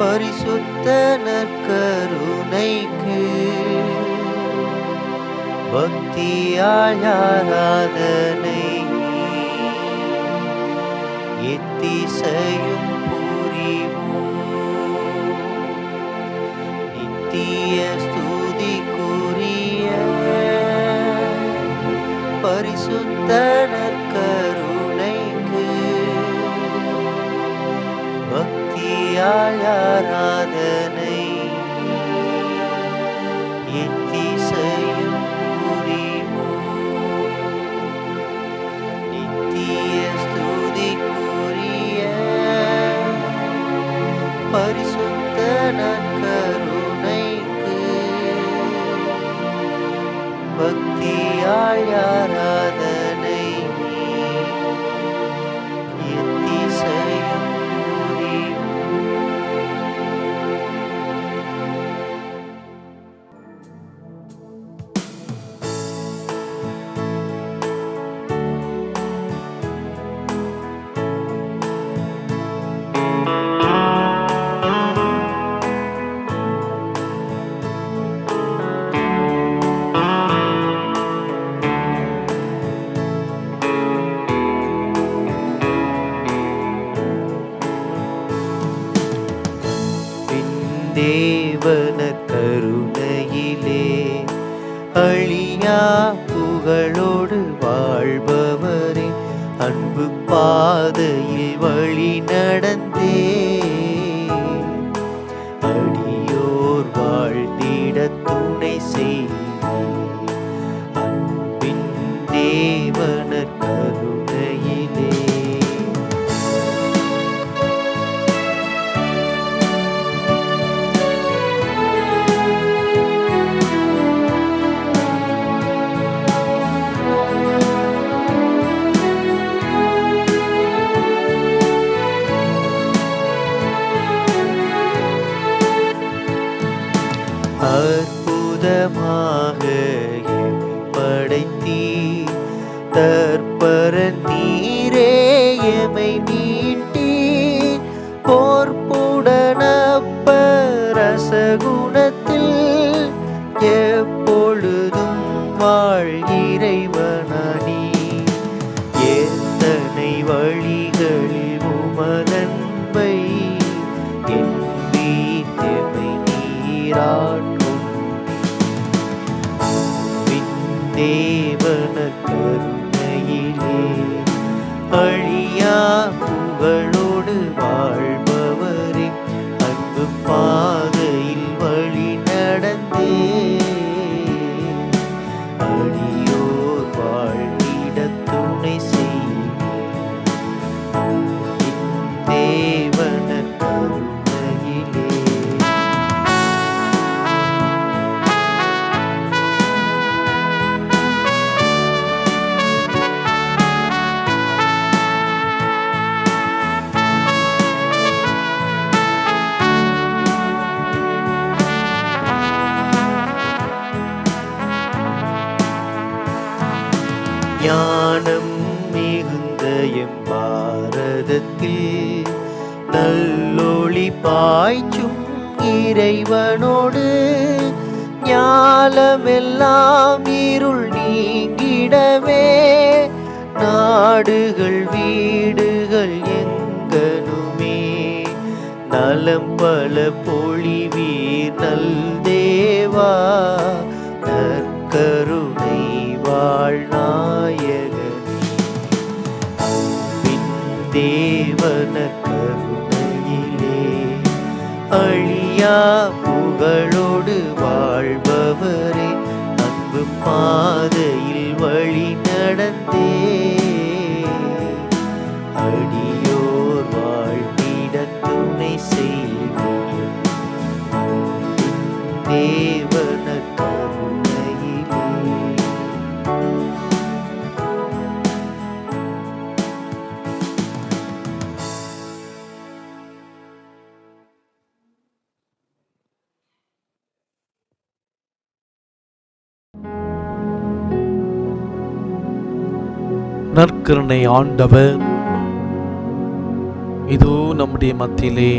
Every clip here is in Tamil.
பரிசுத்த நற்கருணைக்கு பக்தியால் ஆராதனை எத்திசையும் புரிவோம். நித்திய ஸ்துதிக்குரிய பரிசுத்த நற்கருணைக்கு பக்தியால் ஆராதனை எத்திசையும் புரிவோம். நித்திய ஸ்துதிக்குரிய பரிசுத்த நற்கருணைக்கு பக்தியால் ஆராதனை எத்திசையும் புரிவோம். தேவனர் கருணையிலே அழியா புகழோடு வாழ்பவரே, அன்பு பாதையில் வழி நடந்தே அடியோர் வாழ்ந்திட துணை செய்வீர். அன்பின் தேவனர் கருணையிலே அற்புதமாக எமை படைத்தீர், தற்பர நீரே எமை மீட்டீர். போர்ப்புடனப்ப ரசகுணத்தில் எப்பொழுதும் வாழ் இறைவனானி. எத்தனை வழிகளில் உமதன்பை என் வீட்டெமை நீராட்டும். தேவனர் கருணையிலே அழியா புகழோடு வாழ்பவரே, அன்பு பாதையில் வழி நடந்தே அடியோர் வாழ்ந்திட துணை செய்வீர். தேவனர் கருணையிலே ஞானம் மிகுந்த எம் பாரதத்தில் நல்லொளி பாய்ச்சும் இறைவனோடு ஞாலமெல்லாம் இருள் நீங்கிடவே நாடுகள் வீடுகள் எங்கனுமே நலம் பல பொழிவீர் நல் தேவா. நற்கருணை வாழ்நாயகனே, அன்பின் தேவனர் கருணையிலே அழியா புகழோடு வாழ்பவரே, அன்பு பாதையில் வழி நடந்தே அடியோர் வாழ்ந்திட துணை செய்வீர். தேவனர் கருணையிலே நற்கருணை ஆண்டவர் இதோ நம்முடைய மத்தியிலே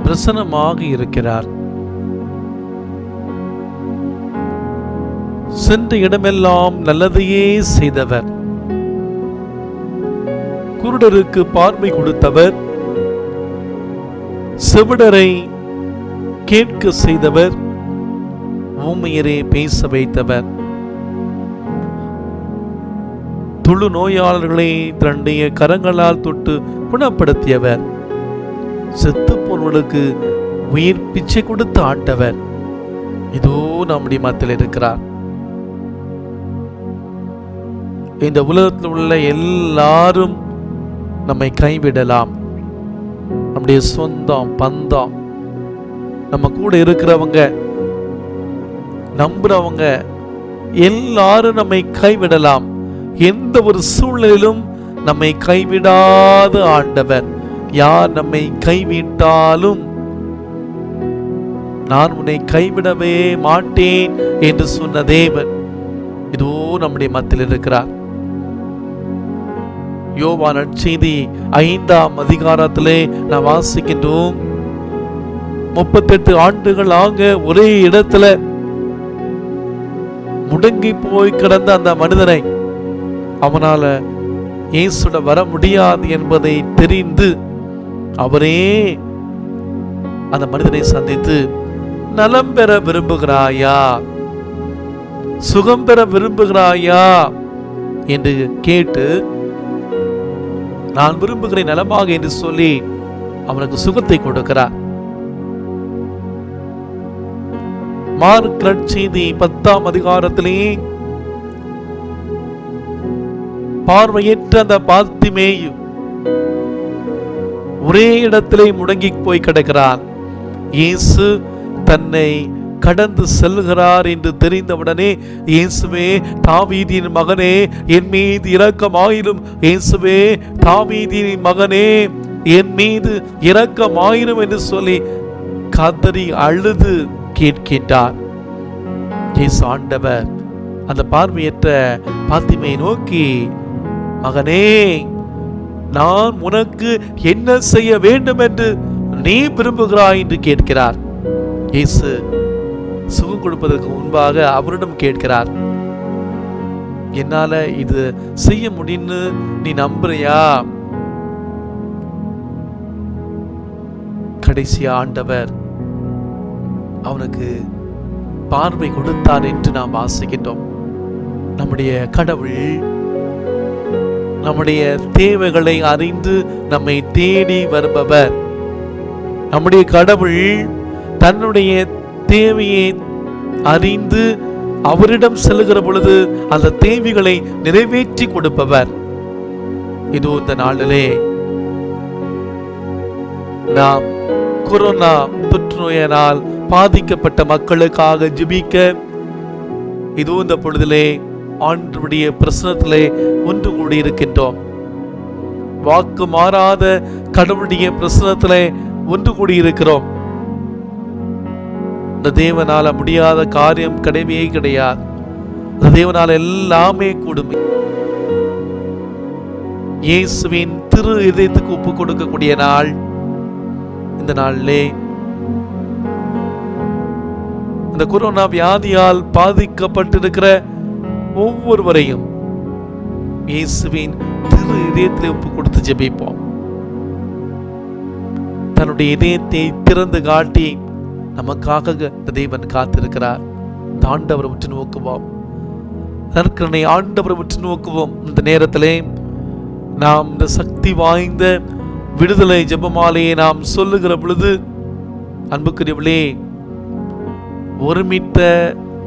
பிரசன்னமாக இருக்கிறார். சென்ற இடமெல்லாம் நல்லதையே செய்தவர், குருடருக்கு பார்வை கொடுத்தவர், செவிடரை கேட்க செய்தவர், ஊமையரே பேச வைத்தவர், தொழு நோயாளர்களை தன்னுடைய கரங்களால் தொட்டு குணப்படுத்தியவர், செத்து போனவர்களுக்கு உயிர் பிச்சை கொடுத்து ஆண்டவர் இதோ நம்முடைய மத்தியில் இருக்கிறார். இந்த உலகத்தில் உள்ள எல்லாரும் நம்மை கைவிடலாம். நம்முடைய சொந்தம் பந்தம், நம்ம கூட இருக்கிறவங்க, நம்புறவங்க எல்லாரும் நம்மை கைவிடலாம். எந்த ஒரு சூழ்நிலையிலும் நம்மை கைவிடாத ஆண்டவர். யார் நம்மை கைவிட்டாலும் நான் உன்னை கைவிடவே மாட்டேன் என்று சொன்ன தேவன் இதோ நம்முடைய மத்தியில் இருக்கிறார். யோவான் நற்செய்தி 5ஆம் அதிகாரத்திலே நாம் வாசிக்கின்றோம், 38 ஆண்டுகள் ஆக ஒரே இடத்துல முடங்கி போய் கிடந்த அந்த மனிதனை அவனால இயேசுட வர முடியாது என்பதை தெரிந்து அவரே அந்த மனிதனை சந்தித்து, நலம் பெற விரும்புகிறாயா, சுகம் பெற விரும்புகிறாயா என்று கேட்டு, நான் விரும்புகிறேன் நலமாக என்று சொல்லி அவனுக்கு சுகத்தை கொடுக்கிறார். மார்க் நற்செய்தி 10ஆம் அதிகாரத்திலே பார்வையற்ற அந்த பார்த்திமேயு ஒரே இடத்திலே முடங்கி போய் கிடக்கிறான். இயேசு தன்னை கடந்து செல்கிறார் என்று தெரிந்தவுடனே, இயேசுவே தாவீதின் மகனே என் மீது இரக்கமாயிரும், இயேசுவே தாவீதின் மகனே என் மீது இரக்கமாயிரும் என்று சொல்லி கதறி அழுது கேட்கின்றார். இயேசு ஆண்டவர் அந்த பார்வையற்ற பார்த்திமையை நோக்கி, மகனே நான் உனக்கு என்ன செய்ய வேண்டும் என்று நீ விரும்புகிறாய் என்று கேட்கிறார். இயேசு சுகம் கொடுப்பதற்கு முன்பாக அவரிடம் கேட்கிறார், என்னால இது செய்ய முடியும்னு நீ நம்புறியா? கடைசி ஆண்டவர் அவனுக்கு பார்வை கொடுத்தார் என்று நாம் வாசிக்கின்றோம். நம்முடைய கடவுள் நம்முடைய தேவைகளை அறிந்து நம்மை தேடி வருபவர். நம்முடைய கடவுள் தன்னுடைய தேவையை அறிந்து அவரிடம் செல்லுகிற பொழுது அந்த தேவைகளை நிறைவேற்றி கொடுப்பவர். இதோ இந்த நாளிலே நாம் கொரோனா தொற்று நோயினால் பாதிக்கப்பட்ட மக்களுக்காக ஜெபிக்க இதோ இந்த பொழுதிலே ஆண்டவருடைய பிரசன்னத்திலே ஒன்று கூடி இருக்கின்றோம். வாக்கு மாறாத கடவுளுடைய பிரசன்னத்திலே ஒன்று கூடி இருக்கிறோம். இந்த தேவனால முடியாத காரியம் கிடையவே கிடையாது. இந்த தேவனால எல்லாமே கூடும். இயேசுவின் திரு இதயத்துக்கு ஒப்பு கொடுக்கக்கூடிய நாள் இந்த நாளிலே இந்த கொரோனா வியாதியால் பாதிக்கப்பட்டிருக்கிற ஒவ்வொருவரையும் இயேசுவின் திரு இதயத்திலே ஒப்பு கொடுத்து ஜெபிப்போம். தன்னுடைய இதயத்தை திறந்து காட்டி நமக்காக தேவன் காத்திருக்கிறார். ஆண்டவரை உற்று நோக்குவோம். நற்கருணை ஆண்டவரை உற்று நோக்குவோம். இந்த நேரத்திலே நாம் இந்த சக்தி வாய்ந்த விடுதலை ஜெபமாலையை நாம் சொல்லுகிற பொழுது, அன்புக்குரியவர்களே, ஒருமித்த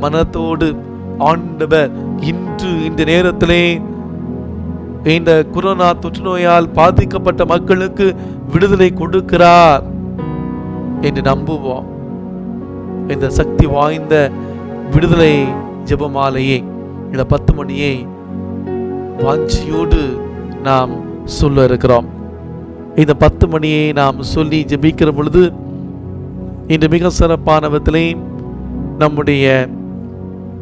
மனத்தோடு ஆண்டவர் இன்று இந்த நேரத்திலே இந்த கொரோனா தொற்று நோயால் பாதிக்கப்பட்ட மக்களுக்கு விடுதலை கொடுக்கிறார் என்று நம்புவோம். இந்த சக்தி வாய்ந்த விடுதலை ஜெபமாலையை இந்த 10 மணியை வாஞ்சியோடு நாம் சொல்ல இருக்கிறோம். இந்த 10 மணியை நாம் சொல்லி ஜெபிக்கிற பொழுது இன்று மிக சிறப்பான விதத்திலே நம்முடைய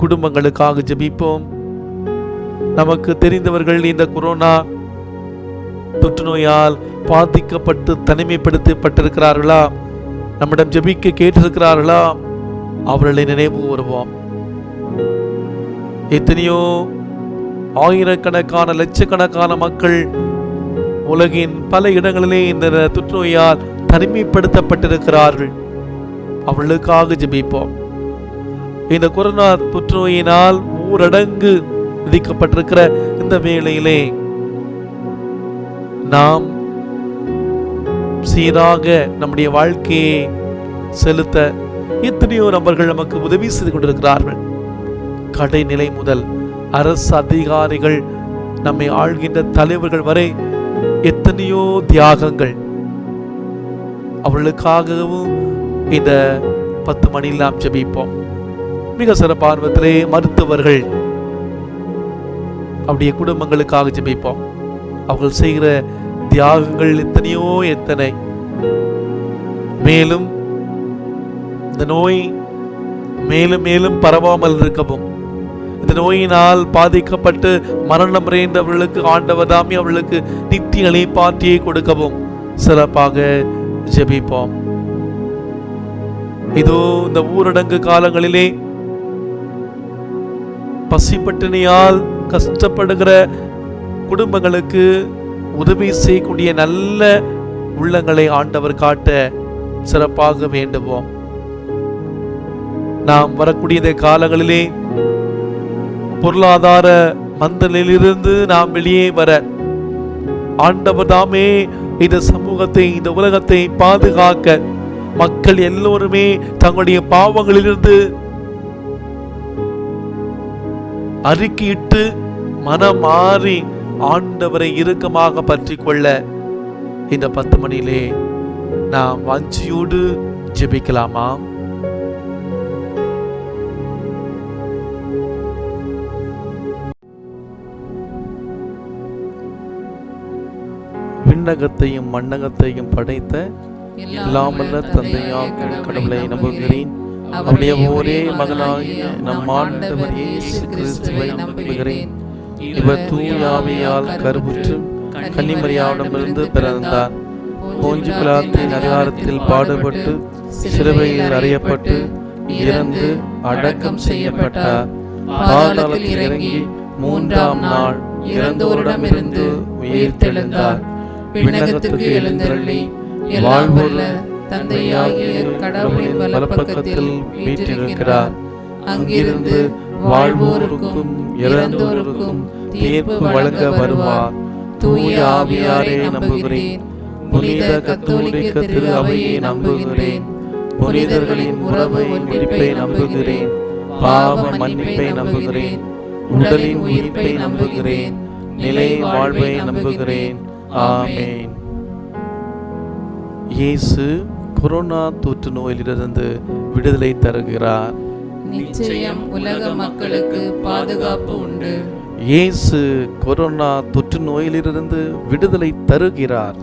குடும்பங்களுக்காக ஜெபிப்போம். நமக்கு தெரிந்தவர்கள் இந்த கொரோனா தொற்று நோயால் பாதிக்கப்பட்டு தனிமைப்படுத்தப்பட்டிருக்கிறார்களா? நம்மிடம் ஜெபிக்க கேட்டிருக்கிறார்களா? அவர்களை நினைவு கூறுவோம். எத்தனையோ ஆயிரக்கணக்கான லட்சக்கணக்கான மக்கள் உலகின் பல இடங்களிலே இந்த தொற்றுநோயால் தனிமைப்படுத்தப்பட்டிருக்கிறார்கள். அவர்களுக்காக ஜெபிப்போம். இந்த கொரோனா தொற்றுநோயினால் ஊரடங்கு விதிக்கப்பட்டிருக்கிற இந்த வேளையிலே நாம் சீராக நம்முடைய வாழ்க்கையை செலுத்த எத்தனையோ நபர்கள் நமக்கு உதவி செய்து கொண்டிருக்கிறார்கள். கடைநிலை முதல் அரசு அதிகாரிகள், நம்மை ஆள்கின்ற தலைவர்கள் வரை எத்தனையோ தியாகங்கள். அவர்களுக்காகவும் இந்த 10 மணியில் நாம் ஜெபிப்போம். மிக சிறப்பார்வத்திலே மருத்துவர்கள், அவருடைய குடும்பங்களுக்காக ஜெபிப்போம். அவர்கள் செய்கிற தியாகங்கள் எத்தனை. மேலும் இந்த நோய் மேலும் மேலும் பரவாமல் இருக்கவும், இந்த நோயினால் பாதிக்கப்பட்டு மரணம் அடைந்தவர்களுக்கு ஆண்டவர் தாமே அவர்களுக்கு நித்திய இளைப்பாற்றியை கொடுக்கவும் சிறப்பாக ஜெபிப்போம். இதோ இந்த ஊரடங்கு காலங்களிலே பசிப்பட்டினியால் கஷ்டப்படுகிற குடும்பங்களுக்கு உதவி செய்யக்கூடிய நல்ல உள்ளங்களை ஆண்டவர் காட்ட சிறப்பாக வேண்டுவோம். நாம் வரக்கூடிய இந்த காலங்களிலே பொருளாதார மந்தலிலிருந்து நாம் வெளியே வர ஆண்டவர் தாமே இந்த சமூகத்தை, இந்த உலகத்தை பாதுகாக்க மக்கள் எல்லோருமே தங்களுடைய பாவங்களிலிருந்து அறிக்கையிட்டு மனம் மாறி ஆண்டவரை இறுக்கமாக பற்றி கொள்ள இந்த 10 மணியிலே நாம் வாஞ்சியோடு ஜெபிக்கலாமா? விண்ணகத்தையும் மண்ணகத்தையும் படைத்த எல்லாமல்ல தந்தையாக கடவுளை நம்புகிறேன். அவருடைய ஒரே மகனாகிய நம் ஆண்டவர் இயேசு கிறிஸ்துவை நம்புகிறேன். இவர் தூய ஆவியால் கருவுற்று கன்னிமரியாவிடமிருந்து பிறந்தார். போஞ்சு பிலாத்தின் அதிகாரத்தில் பாடுபட்டு சிலுவையில் அறையப்பட்டு இறந்து அடக்கம் செய்யப்பட்டார். பாதாளத்தில் இறங்கி 3ஆம் நாள் இறந்தோரிடமிருந்து உயிர்த்தெழுந்தார். விண்ணகத்துக்கு எழுந்தருளி வாழ்வுள்ள தந்தையாகிய கடவுளின் வலப்பக்கத்தில் வீற்றிருக்கிறார். அங்கிருந்து வாழ்வோருக்கும் இறந்தோருக்கும் தீர்ப்பு வழங்க வருவார். தூய ஆவியாரை நம்புகிறேன். புனித கத்தோலிக்க திரு அவையை நம்புகிறேன். புனிதர்களின் உறவை முடிப்பை நம்புகிறேன். பாவ மன்னிப்பை நம்புகிறேன். உடலின் உயிர்ப்பை நம்புகிறேன். நிலை வாழ்வை நம்புகிறேன். ஆமென். இயேசு கொரோனா தொற்று நோயிலிருந்து விடுதலை தருகிறார். நிச்சயம் உலக மக்களுக்கு பாதுகாப்பு உண்டு. இயேசு கொரோனா தொற்று நோயிலிருந்து விடுதலை தருகிறார்.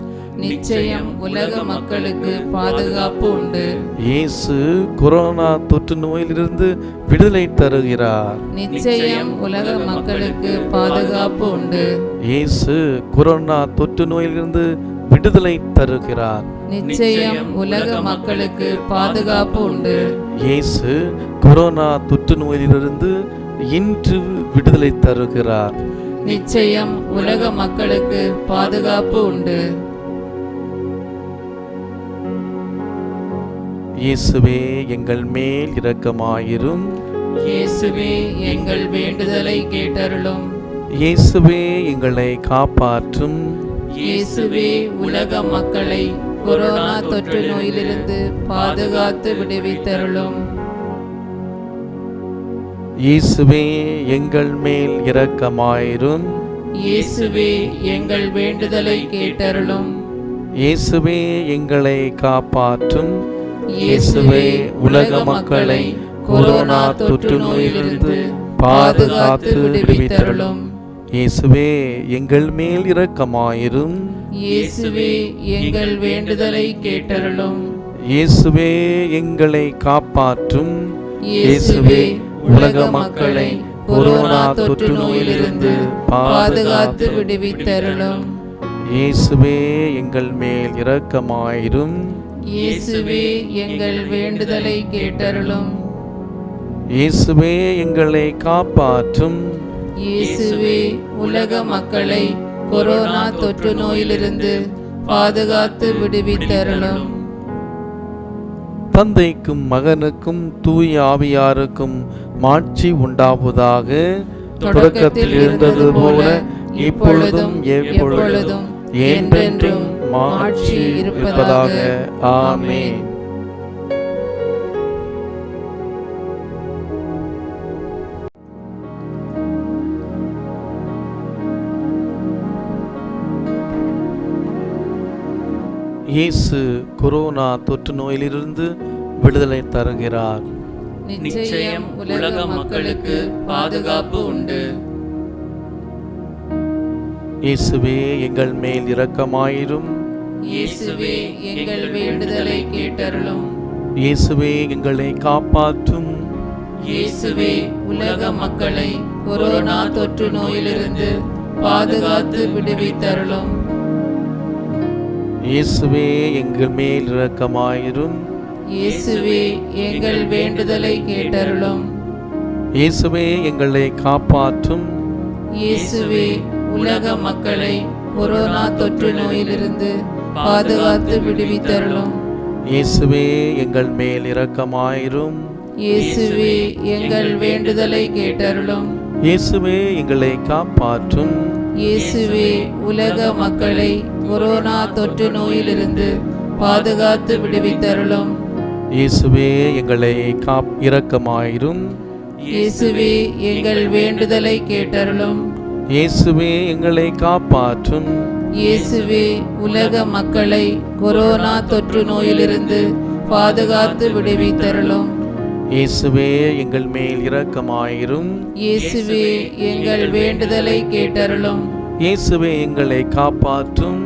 நிச்சயம் உலக மக்களுக்கு பாதுகாப்பு உண்டு. இயேசு கொரோனா தொற்று நோயிலிருந்து விடுதலை தருகிறார். நிச்சயம் உலக மக்களுக்கு பாதுகாப்பு உண்டு. இயேசு கொரோனா தொற்று நோயிலிருந்து விடுதலை தருகிறார். நிச்சயம் உலக மக்களுக்கு பாதுகாப்பு உண்டு. இயேசு கொரோனா தொற்று நோயிலிருந்து இன்று விடுதலை தருகிறார். நிச்சயம் உலக மக்களுக்கு பாதுகாப்பு உண்டு. இயேசுவே எங்கள் மேல் இரக்கமாயிரும். இயேசுவே எங்கள் வேண்டுதலை கேட்டருளும். இயேசுவே எங்களை காப்பாற்றும். இயேசுவே உலக மக்களை கொரோனா தொற்று நோயிலிருந்து பாதுகாத்து விடுவித்தருளும். இயேசுவே எங்கள் மேல் இரக்கமாயிரும். இயேசுவே எங்கள் வேண்டுதலை கேட்டருளும். இயேசுவே எங்களை காப்பாற்றும். இயேசுவே உலக மக்களை கொரோனா தொற்று நோயிலிருந்து பாதுகாத்து விடுவித்தருளும். இயேசுவே எங்கள் மேல் இரக்கமாயிரும். இயேசுவே எங்கள் வேண்டுதலை கேட்டருளும். இயேசுவே எங்களை காப்பாற்றும். இயேசுவே உலக மக்களை கொரோனா தொற்று நோயிலிருந்து பாதுகாத்து விடுவித்தருளும். இயேசுவே எங்கள் மேல் இரக்கமாயிரும். இயேசுவே எங்கள் வேண்டுதலை கேட்டருளும். இயேசுவே எங்களை காப்பாற்றும். இயேசுவே உலக மக்களை கொரோனா தொற்று நோயிலிருந்து பாதுகாத்து விடுவித்தருளும். தந்தைக்கும் மகனுக்கும் தூய ஆவியாருக்கும் மாட்சி உண்டாவதாக. தொடக்கத்தில் இருந்தது போல இப்பொழுதும் எப்பொழுதும் என்றென்றும் மாட்சி இருப்பதாக. ஆமென். இயேசு கொரோனா தொற்று நோயிலிருந்து விடுதலை தருகிறார். நிச்சயம் உலக மக்களுக்கு பாதுகாப்பு உண்டு. இயேசுவே எங்கள் மேல் இரக்கமாயிரும். இயேசுவே எங்கள் வேண்டுதலை கேட்டருளும். இயேசுவே எங்களை காப்பாற்றும். இயேசுவே உலக மக்களை கொரோனா தொற்று நோயிலிருந்து பாதுகாத்து விடுவித்தருளும். இயேசுவே எங்கள் மேல் இரக்கமாயிரும். இயேசுவே எங்கள் வேண்டுதலை கேட்டருளும். இயேசுவே எங்களை காப்பாற்றும். இயேசுவே உலக மக்களை கொரோனா தொற்று நோயிலிருந்து பாதுகாத்து விடுவித்தருளும். இயேசுவே எங்கள் மேல் இரக்கமாயிரும். இயேசுவே எங்கள் வேண்டுதலை கேட்டருளும். இயேசுவே எங்களை காப்பாற்றும். இயேசுவே உலக மக்களை கொரோனா தொற்று நோயிலிருந்து பாதுகாத்து விடுவித்தருளும். இயேசுவே எங்களை இரக்கமாயிரும். இயேசுவே எங்கள் வேண்டுதலை கேட்டருளும். இயேசுவே எங்களை காப்பாற்றும். இயேசுவே உலக மக்களை கொரோனா தொற்று நோயிலிருந்து பாதுகாத்து விடுவித்தருளும். இயேசுவே எங்கள் மேல் இரக்கமாயிரும். இயேசுவே எங்கள் வேண்டுதலை கேட்டருளும். இயேசுவே எங்களை காப்பாற்றும்.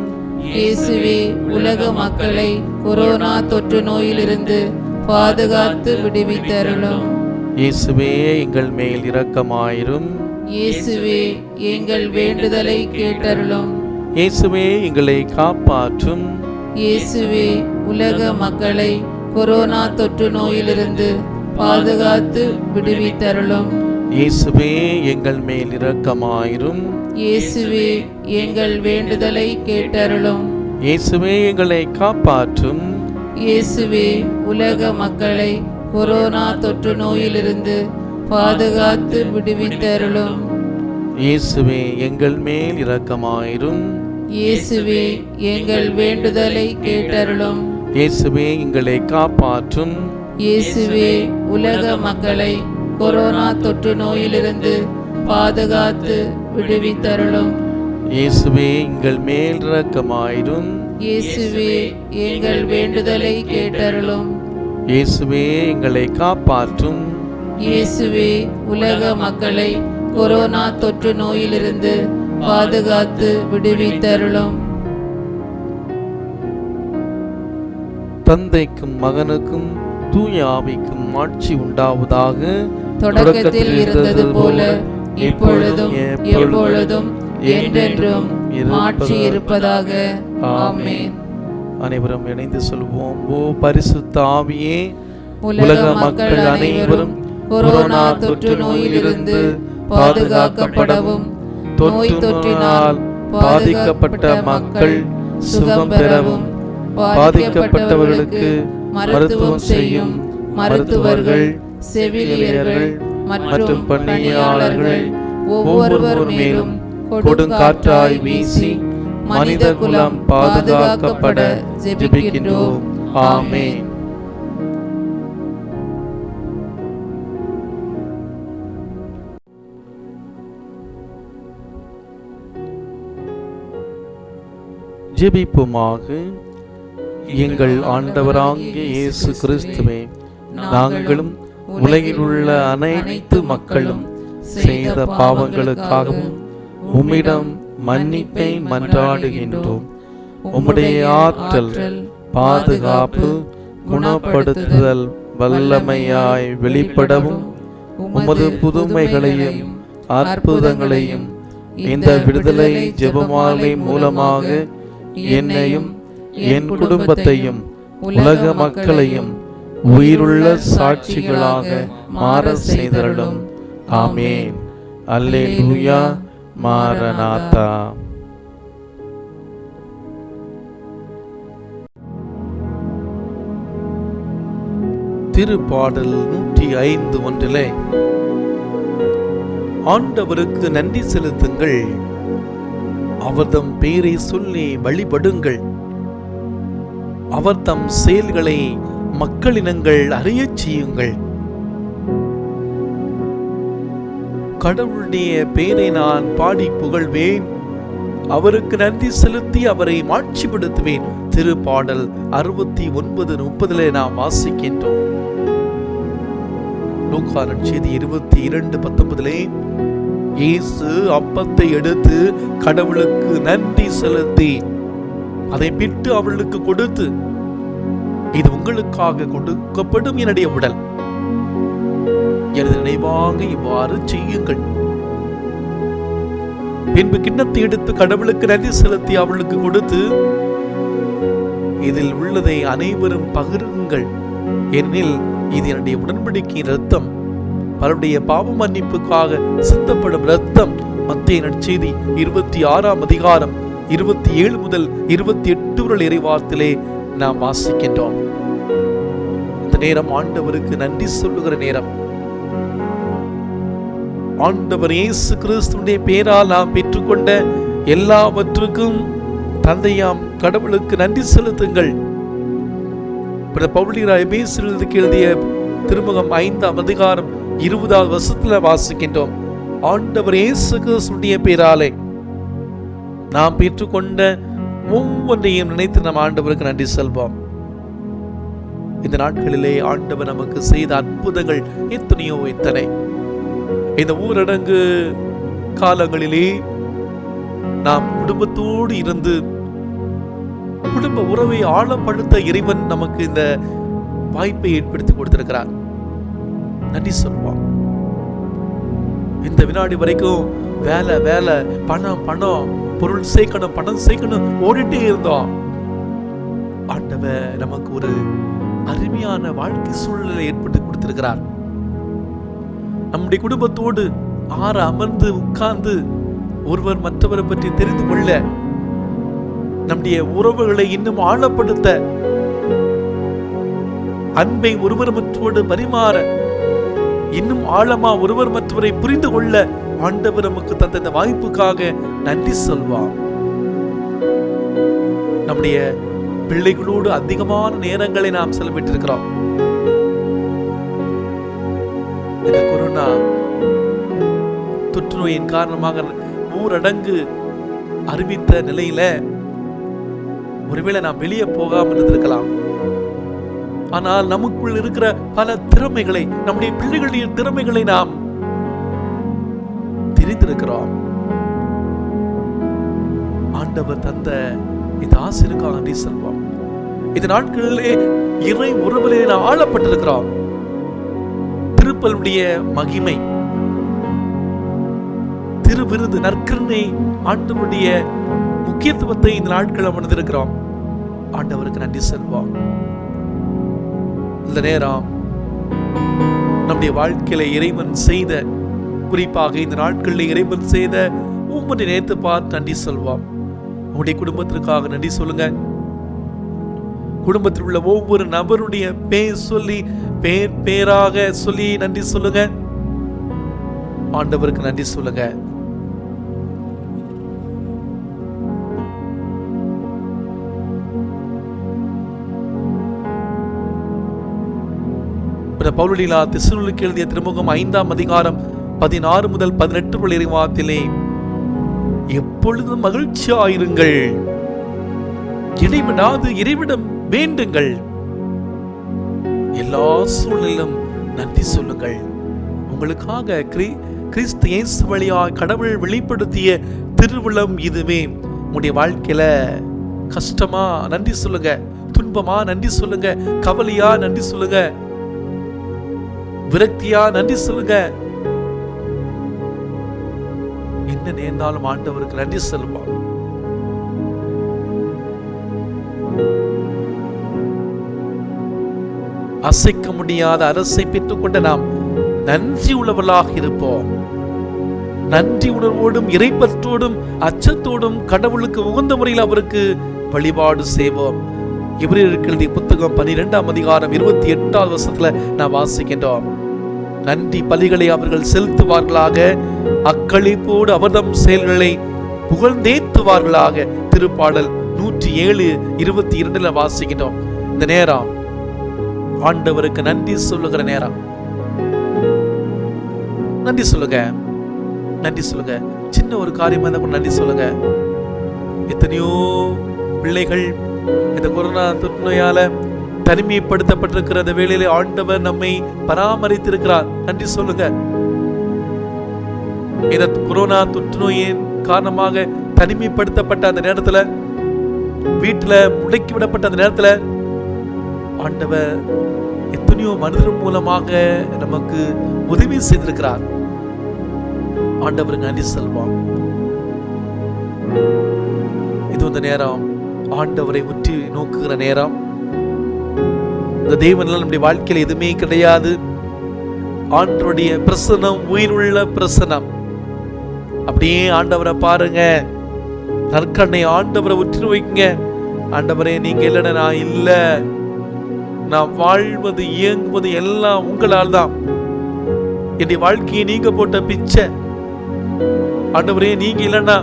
இயேசுவே உலக மக்களை கொரோனா தொற்று நோயிலிருந்து பாதுகாத்து விடுவித்தருளும். இயேசுவே எங்கள் மேல் இரக்கமாயிரும். இயேசுவே எங்கள் வேண்டுதலை கேட்டருளும். இயேசுவே எங்களை காப்பாற்றும். இயேசுவே உலக மக்களை கொரோனா தொற்று நோயிலிருந்து பாதுகாத்து விடுவித்தருளும். இயேசுவே எங்கள் மேல் இரக்கமாயிரும். இயேசுவே எங்கள் வேண்டுதலை கேட்டருளும். இயேசுவே எங்களை காப்பாற்றும். இயேசுவே உலக மக்களை கொரோனா தொற்று நோயிலிருந்து பாதுகாத்து விடுவித்தருளும். இயேசுவே எங்கள் மேல் இரக்கமாயிரும். இயேசுவே எங்கள் வேண்டுதலை கேட்டருளும். இயேசுவே எங்களை காப்பாற்றும். இயேசுவே உலக மக்களை கொரோனா தொற்று நோயிலிருந்து பாதுகாத்து விடுவித்தருளும். இயேசுவே எங்கள் மேல் இரக்கமாயிரும். இயேசுவே எங்கள் வேண்டுதலை கேட்டருளும். இயேசுவே எங்களை காப்பாற்றும். இயேசுவே உலக மக்களை கொரோனா தொற்று நோயிலிருந்து பாதுகாத்து விடுவித்தருளும். தந்தைக்கும் மகனுக்கும் தூய ஆவிக்கும் ஆட்சி உண்டாவதாக. தொடக்கத்தில் இருந்தது போல இப்பொழுதும் எப்பொழுதும் என்றென்றும் மாட்சி இருப்பதாக. ஆமென். அனைவரும் இணைந்து சொல்வோம். ஓ பரிசுத்த ஆவியே, உலக மக்கள் அனைவரும் கொரோனா தொற்று நோயிலிருந்து பாதுகாக்கப்படவும், நோய் தொற்றினால் பாதிக்கப்பட்ட மக்கள் சுகம் பெறவும், பாதிக்கப்பட்டவர்களுக்கு மருத்துவம் செய்யும் மருத்துவர்கள், செவிலியர்கள் மற்றும் பணியாளர்கள் ஒவ்வொருவர் மேலும் கொடுங்காற்றாய் வீசி மனித குலம் பாதுகாக்கப்பட ஜெபிக்கின்றோம். ஆமென். ஜெபிப்புமாக. எங்கள் ஆண்டவராகிய இயேசு கிறிஸ்துவே, நாங்களும் உலகில் உள்ள அனைத்து மக்களும் செய்த பாவங்களுக்காகவும் உம்மிடம் மன்னிப்பை மன்றாடுகின்றோம். உம்முடைய ஆற்றல், பாதுகாப்பு, குணப்படுத்துதல் வல்லமையாய் வெளிப்படவும், உமது புதுமைகளையும் அற்புதங்களையும் இந்த விடுதலை ஜெபமாலை மூலமாக என்னையும் என் குடும்பத்தையும் உலக மக்களையும் உயிருள்ள சாட்சிகளாக மாற செய்தருளும். ஆமென். அல்லேலூயா. மாரநாதா. திருப்பாடல் 105 ஆண்டவருக்கு நன்றி செலுத்துங்கள், அவர்தம் பெயரை சொல்லி வழிபடுங்கள், அவர் தம் செயல்களை மக்களினங்கள் அறியச் செய்யுங்கள். கடவுளுடைய பெயரை நான் பாடி புகழ்வேன், அவருக்கு நன்றி செலுத்தி அவரை மாட்சிப்படுத்துவேன். திருப்பாடல் 69:30 நாம் வாசிக்கின்றோம். லூக்கா நற்செய்தி 22:19 இயேசு அப்பத்தை எடுத்து கடவுளுக்கு நன்றி செலுத்தி அதை பிட்டு அவளுக்கு கொடுத்து, இது உங்களுக்காக கொடுக்கப்படும் என்னுடைய உடல், எனது நினைவாக இவ்வாறு செய்யுங்கள். பின்பு கிண்ணத்தை எடுத்து கடவுளுக்கு நன்றி செலுத்தி அவளுக்கு கொடுத்து, இதில் உள்ளதை அனைவரும் பகிருங்கள், ஏனெனில் இது என்னுடைய உடன்படிக்கை இரத்தம், பலருடைய பாவ மன்னிப்புக்காக சிந்தப்படும் இரத்தம். மத்தேயு நற்செய்தி 26 27 முதல் 28 இறைவார்த்தையிலே நாம் வாசிக்கின்றோம். இந்த நேரம் ஆண்டவருக்கு நன்றி சொல்லுகிற நேரம். ஆண்டவர் இயேசு கிறிஸ்துவின் பெயரால் நாம் பெற்றுக்கொண்ட எல்லாவற்றுக்கும் தந்தையாம் கடவுளுக்கு நன்றி செலுத்துங்கள். பவுலியர் எபேசியருக்கு எழுதிய திருமுகம் 5:20 வாசிக்கின்றோம். ஆண்டவர் இயேசு கிறிஸ்துவின் பெயராலே நாம் பெற்றுக்கொண்ட ஒவ்வொன்றையும் நினைத்து நம் ஆண்டவருக்கு நன்றி செல்வோம். இந்த நாட்களிலே ஆண்டவர் நமக்கு செய்த அற்புதங்கள் எத்தனையோ எத்தனை. இந்த ஊரடங்கு காலங்களிலே நாம் குடும்பத்தோடு இருந்து குடும்ப உறவை ஆழப்படுத்த இறைவன் நமக்கு இந்த வாய்ப்பை ஏற்படுத்தி கொடுத்திருக்கிறார். நன்றி சொல்வோம். இந்த வினாடி வரைக்கும் வேலை வேலை, பணம் பணம், பொருள் சேர்க்கணும், பணம் சேர்க்கணும் ஓடிட்டே இருந்தோம். ஆண்டவர் நமக்கு ஒரு அருமையான வாழ்க்கை சூழ்நிலை ஏற்படுத்தி கொடுத்திருக்கிறார். நம்முடைய குடும்பத்தோடு அமர்ந்து உட்கார்ந்து ஒருவர் மற்றவரை பற்றி தெரிந்து கொள்ள, நம்முடைய உறவுகளை இன்னும் ஆழப்படுத்த, அன்பை ஒருவர் மற்றோடு பரிமாற, இன்னும் ஆழமா ஒருவர் மற்றவரை புரிந்து கொள்ள ஆண்டவர் நமக்கு தந்த இந்த வாய்ப்புக்காக நன்றி சொல்வார். நம்முடைய பிள்ளைகளோடு அதிகமான நேரங்களை நாம் செலவிட்டிருக்கிறோம். இந்த கொரோனா தொற்று நோயின் காரணமாக ஊரடங்கு அறிவித்த நிலையில ஒருவேளை நாம் வெளியே போகாமல் இருந்திருக்கலாம். ஆனால் நமக்குள் இருக்கிற பல திறமைகளை, நம்முடைய பிள்ளைகளின் திறமைகளை நாம் தெரிந்திருக்கிறோம். ஆண்டவர் தந்த இந்த ஆசிரியருக்காக நன்றி சொல்வோம். இந்த நாட்களிலே இறை உறவிலே நாம் ஆளப்பட்டிருக்கிறோம். திருப்பலுடைய மகிமை, திருவிருது, நற்கருணை, ஆண்டவருடைய முக்கியத்துவத்தை இந்த நாட்கள் உணர்ந்திருக்கிறோம். ஆண்டவருக்கு நன்றி சொல்வோம். இந்த நேரம் நம்முடைய வாழ்க்கையில இறைவன் செய்த, குறிப்பாக இந்த நாட்களில் இறைவன் செய்த ஒவ்வொரு நேரத்தை பார்த்து நன்றி சொல்வோம். உங்களுடைய குடும்பத்திற்காக நன்றி சொல்லுங்க. குடும்பத்தில் உள்ள ஒவ்வொரு நபருடைய பேர் சொல்லி, பேராக சொல்லி நன்றி சொல்லுங்க. ஆண்டவருக்கு நன்றி சொல்லுங்க. பவுலிலா தெசலோனிக்கேயருக்கு எழுதிய திருமுகம் 5:16 முதல் 18 இறைவார்த்தையிலே, எப்பொழுதும் மகிழ்ச்சியாயிருங்கள், இடைவிடாது இறைவிடம் வேண்டுங்கள், எல்லா சூழலிலும் நன்றி சொல்லுங்கள். உங்களுக்காக கிறிஸ்து இயேசு வழியாய் கடவுள் வெளிப்படுத்திய திருவிழம் இதுவே. உங்களுடைய வாழ்க்கையில கஷ்டமா நன்றி சொல்லுங்க, துன்பமா நன்றி சொல்லுங்க, கவலையா நன்றி சொல்லுங்க, விரக்தியா நன்றி சொல்லுங்க. என்ன நேர்ந்தாலும் ஆண்டவருக்கு நன்றி சொல்லுவோம். அசைக்க முடியாத அரசை பெற்றுக்கொண்ட நாம் நன்றி உள்ளவர்களாக இருப்போம். நன்றி உணர்வோடும் இறைப்பற்றோடும் அச்சத்தோடும் கடவுளுக்கு உகந்த முறையில் அவருக்கு வழிபாடு செய்வோம். எபிரேயருக்கு எழுதிய புத்தகம் 12ஆம் அதிகாரம் 28வது வசனத்துல நான் வாசிக்கின்றோம். நன்றி பலிகளை அவர்கள் செலுத்துவார்களாக, அக்களிப்போடு அவர்தம் செயல்களை புகழ்ந்தேத்துவார்களாக. திருப்பாடல் 107:22 வாசிக்கின்றோம். இந்த நேரம் ஆண்டவருக்கு நன்றி சொல்லுகிற நேரம். நன்றி சொல்லுங்க, நன்றி சொல்லுங்க. சின்ன ஒரு காரியமா இருந்தா கூட நன்றி சொல்லுங்க. எத்தனையோ பிள்ளைகள் இந்த கொரோனா தொற்று நோயால தனிமைப்படுத்தப்பட்டிருக்கிற அந்த வேளையிலே ஆண்டவர் நம்மை பராமரித்திருக்கிறார். நன்றி சொல்லுங்க. இந்த கொரோனா தொற்று நோயின் காரணமாக தனிமைப்படுத்தப்பட்ட அந்த நேரத்துல, வீட்டுல முடக்கி விடப்பட்ட அந்த நேரத்துல ஆண்டவர் எத்தனையோ மனிதர் மூலமாக நமக்கு உதவி செய்திருக்கிறார். ஆண்டவருக்கு நன்றி சொல்வோம். இது இந்த நேரம் ஆண்டவரை உற்றி நோக்குகிற நேரம். இந்த தெய்வனால் நம்முடைய வாழ்க்கையில் எதுவுமே கிடையாது. ஆண்டவருடைய பிரசனம் உயிருள்ள பிரசனம். அப்படியே ஆண்டவரை பாருங்க, நற்கண்ணை ஆண்டவரை உற்று நோக்குங்க. ஆண்டவரே, நீங்க இல்லைன்னா நான் இல்லை, நான் வாழ்வது இயங்குவது எல்லாம் உங்களால் தான். என்னுடைய வாழ்க்கையை நீங்க போட்ட பிச்சை. ஆண்டவரே, நீங்க இல்லைன்னா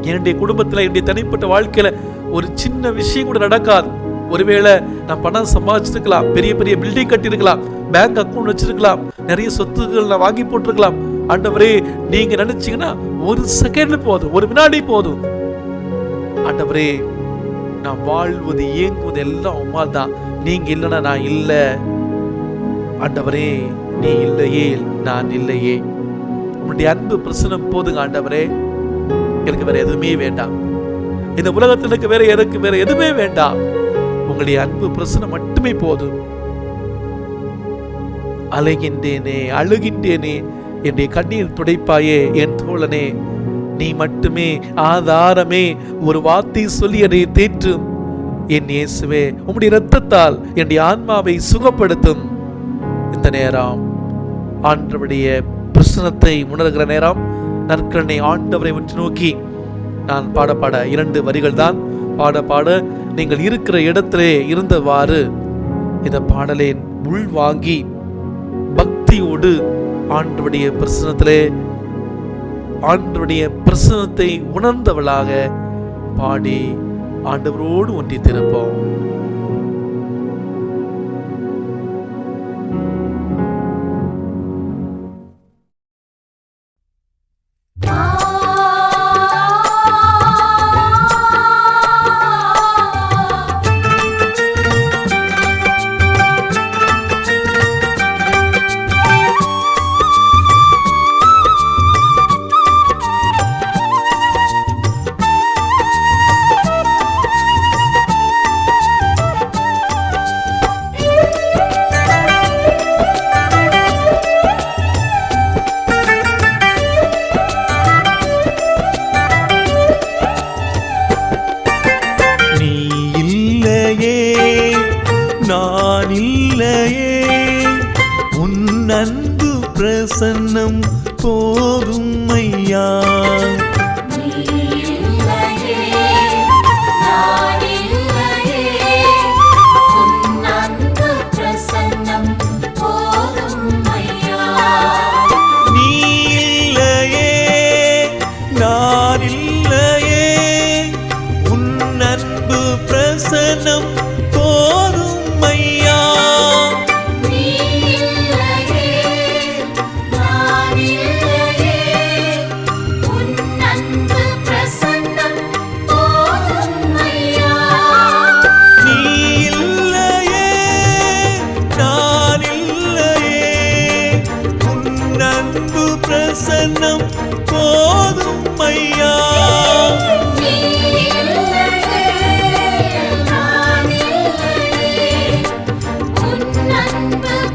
என்னுடைய குடும்பத்துல, என்னுடைய தனிப்பட்ட வாழ்க்கையில ஒரு சின்ன விஷயம் கூட நடக்காது. ஒருவேளை நான் பணம் சம்பாதிச்சிருக்கலாம், பெரிய பெரிய பில்டிங் கட்டிருக்கலாம், பேங்க் அக்கௌண்ட் வச்சிருக்கலாம், நிறைய சொத்துக்கள் நான் வாங்கி போட்டிருக்கலாம். ஆண்டவரே, நீங்க நினைச்சீங்கன்னா ஒரு செகண்ட் போதும், ஒரு வினாடி போதும். ஆண்டவரே, நான் வாழ்வது இயங்குவது எல்லாம் உம்மால் தான். நீங்க இல்லைன்னா நான் இல்லை. ஆண்டவரே, நீ இல்லையே நான் இல்லையே. உன்னுடைய அன்பு பிரசனம் போதுங்க ஆண்டவரே. எனக்கு வேற எதுவுமே வேண்டாம். இந்த உலகத்தில் எனக்கு வேற எதுவுமே வேண்டாம். உங்களுடைய அன்பு பிரசனம் மட்டுமே போதும். அலைகின்றேனே, அழுகின்றேனே, என்னுடைய கண்ணீர் துடைப்பாயே என் தோழனே. நீ மட்டுமே ஆதாரமே. ஒரு வார்த்தை சொல்லி என்னை தேற்றும். என் இயேசுவே, உம்முடைய இரத்தத்தால் என்னுடைய ஆன்மாவை சுகப்படுத்தும். இந்த நேரம் ஆண்டவருடைய பிரசனத்தை உணர்கிற நேரம். நற்கண்ணை ஆண்டவரை உற்று நோக்கி நான் பாட 2 வரிகள் தான் பாட நீங்கள் இருக்கிற இடத்திலே இருந்தவாறு இந்த பாடலை உள் வாங்கி பக்தியோடு ஆண்டவருடைய பிரசனத்திலே, ஆண்டவருடைய பிரசனத்தை உணர்ந்தவளாக பாடி ஆண்டவரோடு ஒன்றி திருப்போம். நான் இல்லையே, உன் அன்பு பிரசன்னம் போதும் ஐயா.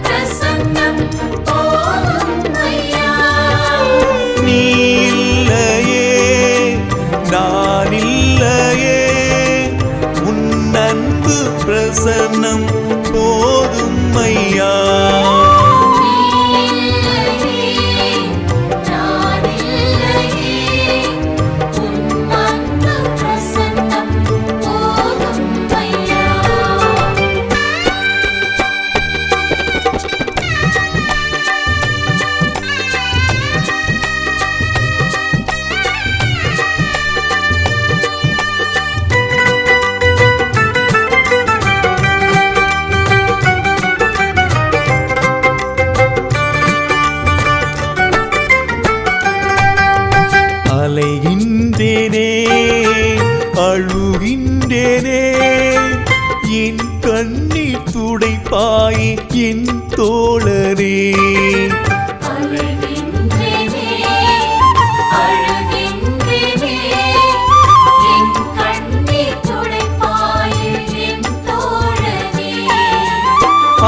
பிரசன்னம் போதும் ஐயா. நீ இல்லையே, நான் இல்லையே, உன் அன்பு பிரசன்னம் போதும் துடைப்பாயே என் தோழரே.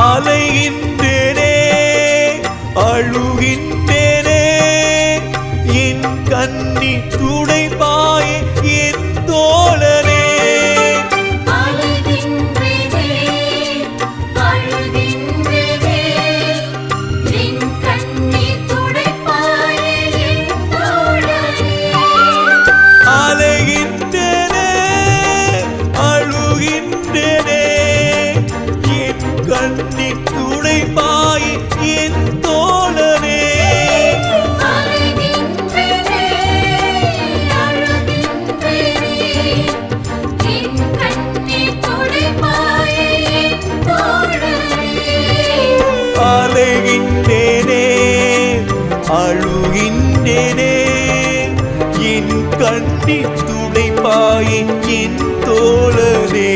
அலைகின்றேனே அழுகின்றேனே என் கண்ணீர் துடைப்பாயே என் தோழரே. அலைகின்றேனே அழுகின்றேனே என் கண்ணீர் துடைப்பாயே என் தோழரே. அலைகின்றேனே அழுகின்றேனே என் கண்ணீர் துடைப்பாயே என் தோழரே.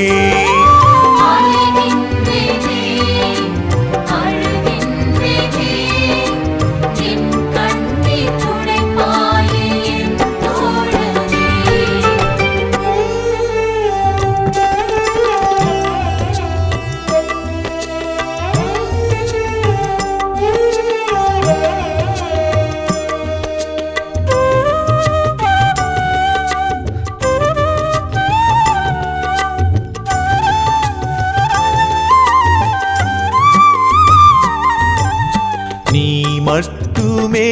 நீ மட்டுமே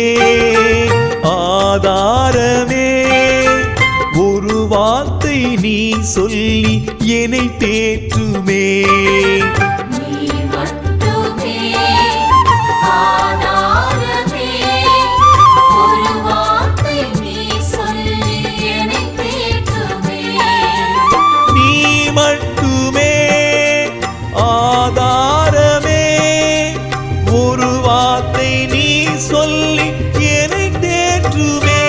ஆதாரமே, ஒரு வார்த்தை நீ சொல்லி என்னை தேற்றுமே. நீ மட்டுமே ஆதாரமே, ஒரு வார்த்தை நீ சொல்லி என்னை தேற்றுமே.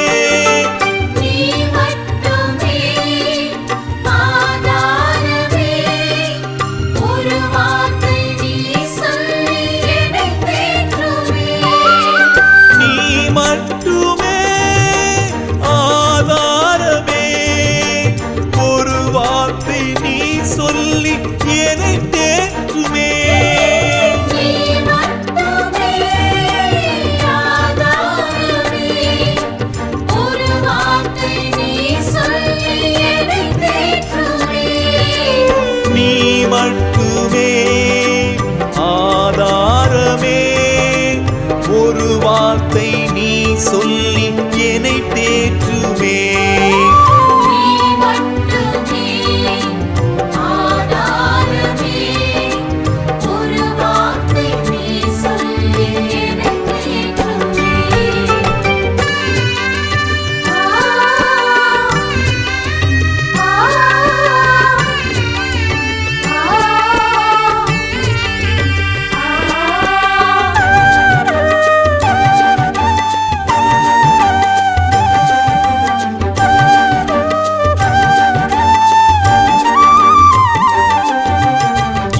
நீ மட்டுமே ஆதாரமே, ஒரு வார்த்தை நீ சொல்லி என்னை தேற்றுமே. நீ மட்டுமே ஆதாரமே, ஒரு வார்த்தை நீ சொல்லி என்னை தேற்றுமே.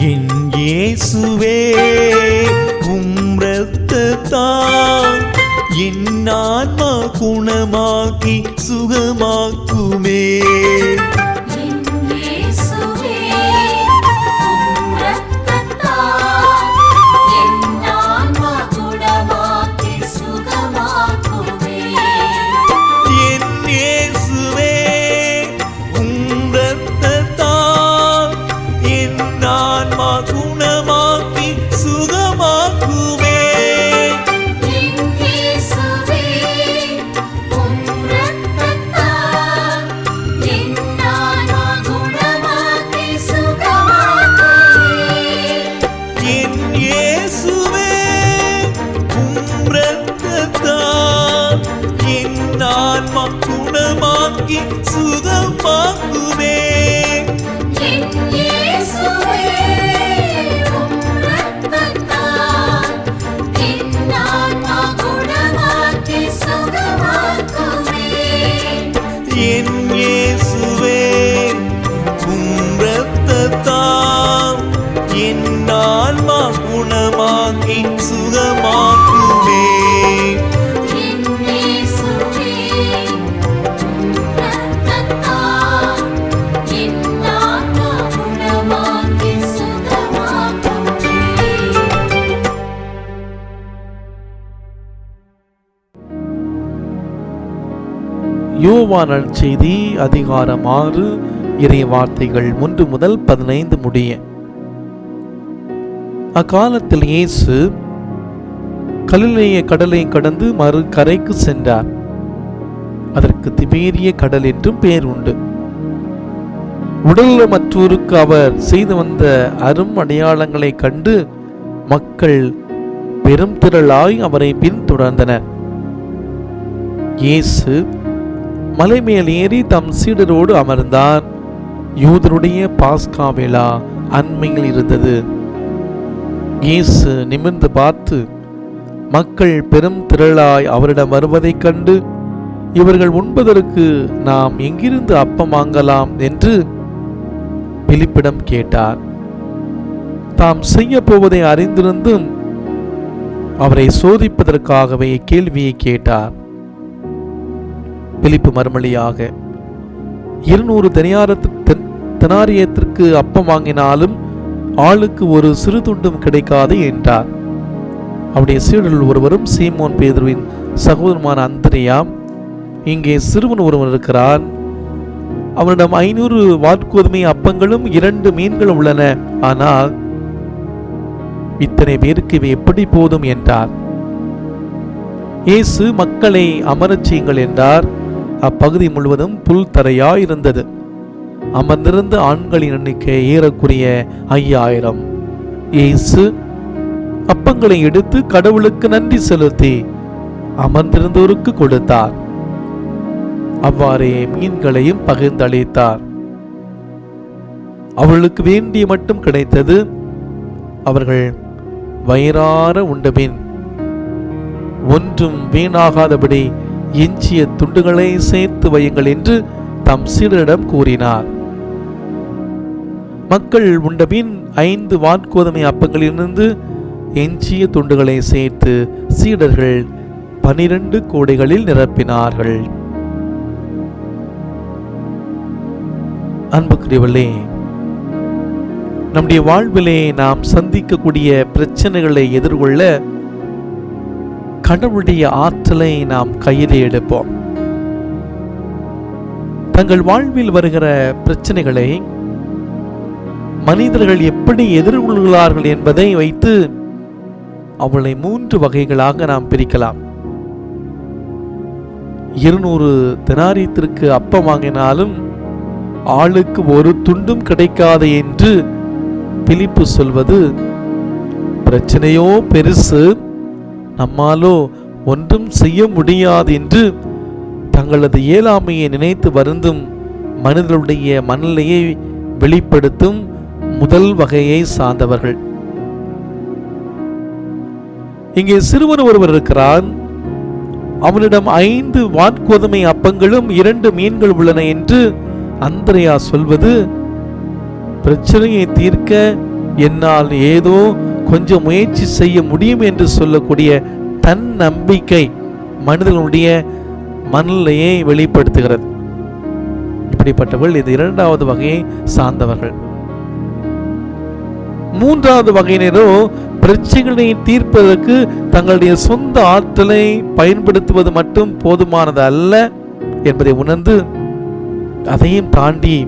என் இயேசுவே உம் இரத்தத்தால் என் ஆன்மா குணமாக்கி சுகமாக்குமே. என் இயேசுவே உம் இரத்தத்தால் என் ஆன்மா குணமாக்கி சுகமாக்குமே. என் இயேசுவே உம் இரத்தத்தால் என் ஆன்மா குணமாக்கி சுகமாக்குமே. என் இயேசுவே உம் இரத்தத்தால் என் ஆன்மா குணமாக்கி சுகமாக்குமே. யோவான் நற்செய்தி அதிகாரம் 6 இறை வார்த்தைகள் 1 முதல் 15 முடிய. அக்காலத்தில் இயேசு கலிலேய கடலை கடந்து மறு கரைக்கு சென்றார். அதற்கு திபேரிய கடல் என்றும் பெயர் உண்டு. உடலமற்றோருக்கு அவர் செய்து வந்த அரும் அடையாளங்களை கண்டு மக்கள் பெரும் திரளாய் அவரை பின்தொடர்ந்தனர். இயேசு மலை மேல் ஏறி தம் சீடரோடு அமர்ந்தார். யூதருடைய பாஸ்கா விழா அண்மையில் இருந்தது. இயேசு நிமிர்ந்து பார்த்து மக்கள் பெரும் திரளாய் அவரிடம் வருவதைக் கண்டு, இவர்கள் உண்பதற்கு நாம் எங்கிருந்து அப்பம் வாங்கலாம் என்று பிலிப்பிடம் கேட்டார். தாம் செய்ய போவதை அறிந்திருந்தும் அவரை சோதிப்பதற்காகவே கேள்வியை கேட்டார். பிலிப்பு மறுமொழியாக, 200 தெனாரியத்திற்கு அப்பம் வாங்கினாலும் ஆளுக்கு ஒரு சிறு துண்டும் கிடைக்காது என்றார். அவருடைய சீடர்கள் ஒருவரும் சீமோன் பேதுருவின் சகோதரமான அந்திரேயா, இங்கே சிறுவன் ஒருவன் இருக்கிறான், அவனிடம் 500 வாற்கோதுமை அப்பங்களும் 2 மீன்கள் உள்ளன, ஆனால் இத்தனை பேருக்கு இவை எப்படி போதும் என்றார். இயேசு மக்களை அமரச் செய்யுங்கள் என்றார். அப்பகுதி முழுவதும் புல் தரையாய் இருந்தது. அமர்ந்திருந்த ஆண்களின் எண்ணிக்கை ஏறக்குறைய 5000. இயேசு அப்பங்களை எடுத்து கடவுளுக்கு நன்றி செலுத்தி அமர்ந்திருந்தோருக்கு கொடுத்தார். அவ்வாறே மீன்களையும் பகிர்ந்து அளித்தார். அவர்களுக்கு வேண்டிய மட்டும் கிடைத்தது. அவர்கள் வயிறார உண்டபின் ஒன்றும் வீணாகாதபடி எஞ்சிய துண்டுகளை சேர்த்து வையுங்கள் என்று தம் சீடரிடம் கூறினார். மக்கள் உண்டபின் 5 வாற்கோதுமை அப்பங்களிலிருந்து எஞ்சிய துண்டுகளை சேர்த்து சீடர்கள் 12 கூடைகளில் நிரப்பினார்கள். அன்புக்குரியவர்களே, நம்முடைய வாழ்விலே நாம் சந்திக்கக்கூடிய பிரச்சனைகளை எதிர்கொள்ள கடவுளுடைய ஆற்றலை நாம் கையிலே எடுப்போம். தங்கள் வாழ்வில் வருகிற பிரச்சனைகளை மனிதர்கள் எப்படி எதிர்கொள்கிறார்கள் என்பதை வைத்து அவளை 3 வகைகளாக நாம் பிரிக்கலாம். 200 தெனாரியத்திற்கு அப்பம் வாங்கினாலும் ஆளுக்கு ஒரு துண்டும் கிடைக்காது என்று பிலிப்பு சொல்வது, பிரச்சனையோ பெருசு, நம்மாலோ ஒன்றும் செய்ய முடியாது என்று தங்களது இயலாமையை நினைத்து வருந்தும் மனிதர்களுடைய மனநிலையை வெளிப்படுத்தும் முதல் வகையை சார்ந்தவர்கள். இங்கே சிறுவன் ஒருவர் இருக்கிறான். அவனிடம் 5 வாற்கோதுமை அப்பங்களும் 2 மீன்கள் உள்ளன என்று அந்திரேயா சொல்வது, பிரச்சனையை தீர்க்க என்னால் ஏதோ கொஞ்சம் முயற்சி செய்ய முடியும் என்று சொல்லக்கூடிய தன் நம்பிக்கை மனிதனுடைய மனநிலையை வெளிப்படுத்துகிறது. இப்படிப்பட்டவர்கள் இது 2வது வகையை சார்ந்தவர்கள். 3வது வகையினரோ பிரச்சனைகளை தீர்ப்பதற்கு தங்களுடைய சொந்த ஆற்றலை பயன்படுத்துவது மட்டும் போதுமானது அல்ல என்பதை உணர்ந்து அதையும் தாண்டி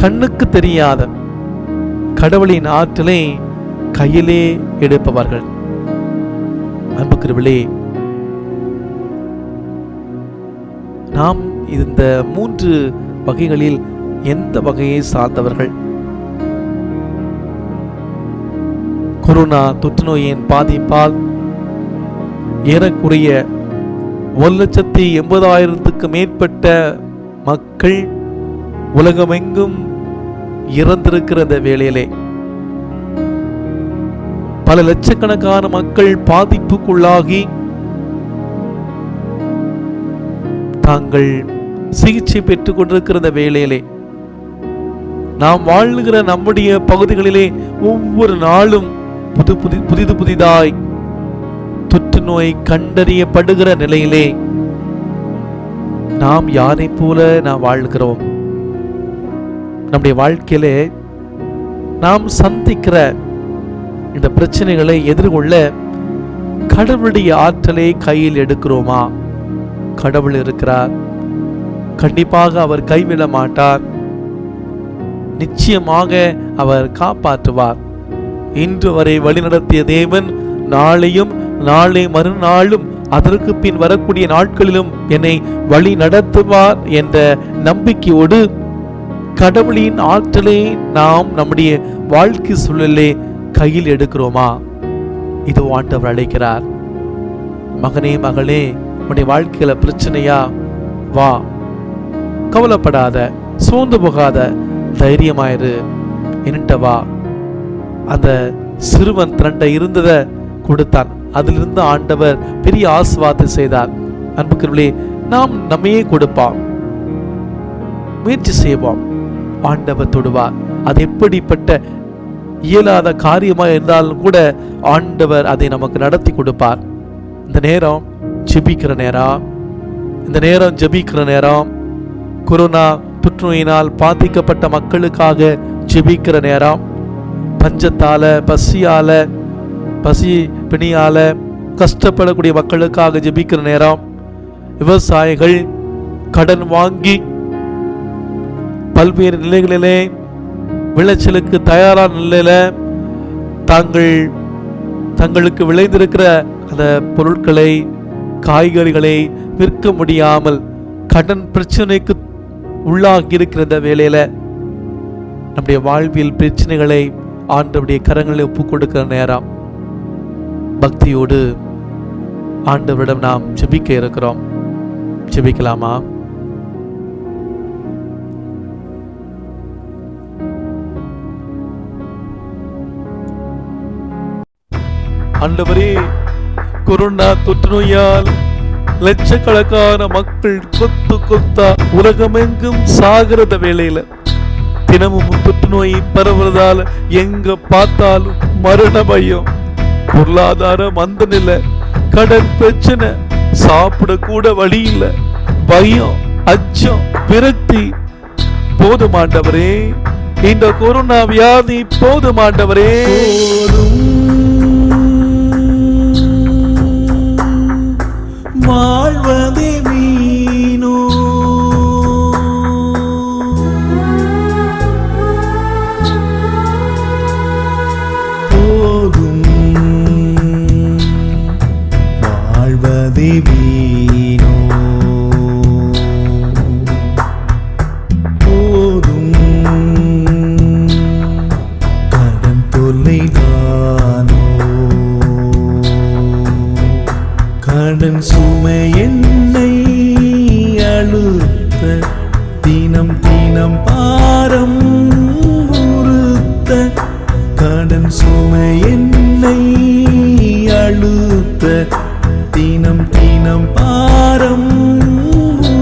கண்ணுக்கு தெரியாத கடவுளின் ஆற்றலை கையிலே எடுப்பவர்கள். அன்புக்குரியவர்களே, நாம் இந்த 3 வகைகளில் எந்த வகையை சார்ந்தவர்கள்? கொரோனா தொற்று நோயின் பாதிப்பால் ஏறக்குறைய 1,80,000க்கு மேற்பட்ட மக்கள் உலகமெங்கும் இறந்திருக்கிற இந்த வேளையிலே பல லட்சக்கணக்கான மக்கள் பாதிப்புக்குள்ளாகி தாங்கள் சிகிச்சை பெற்றுக் கொண்டிருக்கிற வேளையிலே நாம் வாழுகிற நம்முடைய பகுதிகளிலே ஒவ்வொரு நாளும் புதிதாய் தொற்று நோய் கண்டறியப்படுகிற நிலையிலே நாம் யாரை போல நாம் வாழ்கிறோம்? நம்முடைய வாழ்க்கையிலே நாம் சந்திக்கிற இந்த பிரச்சனைகளை எதிர்கொள்ள கடவுளுடைய ஆற்றலை கையில் எடுக்கிறோமா? கடவுள் இருக்கிறார், கண்டிப்பாக அவர் கைவிட மாட்டார், நிச்சயமாக அவர் காப்பாற்றுவார். இன்று வரை வழிநடத்திய தேவன் நாளையும் நாளை மறுநாளும் அதற்கு பின் வரக்கூடிய நாட்களிலும் என்னை வழி நடத்துவார் என்ற நம்பிக்கையோடு கடவுளின் ஆற்றலை நாம் நம்முடைய வாழ்க்கை சூழலே கையில் எடுக்கிறோமா? இது ஆண்டவர் அழைக்கிறார். மகனே மகளே, உன்னுடைய வாழ்க்கையில பிரச்சனையா? வா, கவலைப்படாத, சோர்ந்து போகாத, தைரியமாயிரு, என்கிட்ட வா. அந்த சிறுவன் தன்னிட்ட இருந்ததை கொடுத்தான். அதிலிருந்து ஆண்டவர் பெரிய ஆசீர்வாதத்தை செய்தார். அன்புக்குரியவர்களே, நாம் நம்மையே கொடுப்போம், முயற்சி செய்வோம், ஆண்டவர் தொடுவார். அது எப்படிப்பட்ட இயலாத காரியமாக இருந்தாலும் கூட ஆண்டவர் அதை நமக்கு நடத்தி கொடுப்பார். இந்த நேரம் ஜெபிக்கிற நேரம், இந்த நேரம் ஜெபிக்கிற நேரம், கொரோனா தொற்றுநோயினால் பாதிக்கப்பட்ட மக்களுக்காக ஜெபிக்கிற நேரம், பஞ்சத்தால பசி பிணியால கஷ்டப்படக்கூடிய மக்களுக்காக ஜெபிக்கிற நேரம், விவசாயிகள் கடன் வாங்கி பல்வேறு நிலைகளிலே விளைச்சலுக்கு தயாரான நிலையில தங்களுக்கு விளைந்திருக்கிற அந்த பொருட்களை, காய்கறிகளை விற்க முடியாமல் கடன் பிரச்சனைக்கு உள்ளாகி இருக்கிற இந்த வேளையில நம்முடைய வாழ்வில் பிரச்சனைகளை ஆண்டவருடைய கரங்களை ஒப்புக் கொடுக்கிற நேரம், பக்தியோடு ஆண்டவரிடம் நாம் ஜெபிக்க இருக்கிறோம். ஜெபிக்கலாமா? ஆண்டவரே, கொரோனா தொற்று நோயால் லட்சக்கணக்கான மக்கள் கொத்தா உலகமெங்கும் சாகிறத வேளையில தினமும் தொற்று நோய் பரவுவதால் எங்க பார்த்தாலும் மரண பயம், பொருளாதார மந்த நிலை, கடன் பிரச்சனை, சாப்பிட கூட வழி இல்லை, பயம், அச்சம், விரக்தி. போதுமாண்டவரே, இந்த கொரோனா வியாதி போதுமாண்டவரே. வாழ்வதே வீணோ, போதும் வாழ்வதே வீணோ, போதும் கடன் தொல்லைதானோ, கடன் சுமை என்னை அழுத்த, தினம் தினம் பாரம் உறுத்த, கடன் சுமை என்னை அழுத்த, தினம் தினம் பாரம்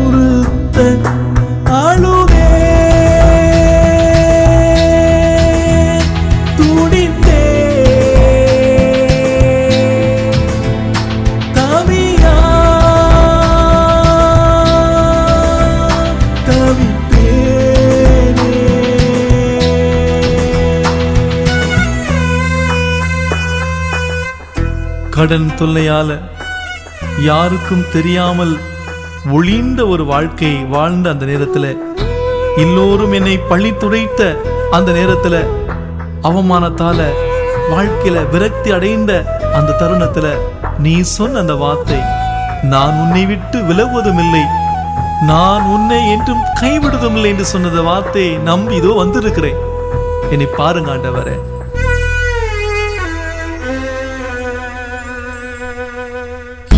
உறுத்த, அழுதே துடித்தே கடன் தொல்லையால யாருக்கும் தெரியாமல் ஒளிந்த ஒரு வாழ்க்கை வாழ்ந்த அந்த நேரத்துல, எல்லோரும் என்னை பழி துடைத்த அந்த நேரத்துல, அவமானத்தால வாழ்க்கையில விரக்தி அடைந்த அந்த தருணத்துல நீ சொன்ன அந்த வார்த்தை, நான் உன்னை விட்டு விலகுவதும் இல்லை, நான் உன்னை என்றும் கைவிடுவதும் இல்லை என்று சொன்ன வார்த்தையை நம்பி இதோ வந்திருக்கிறேன். என்னை பாருங்க ஆண்டவரே.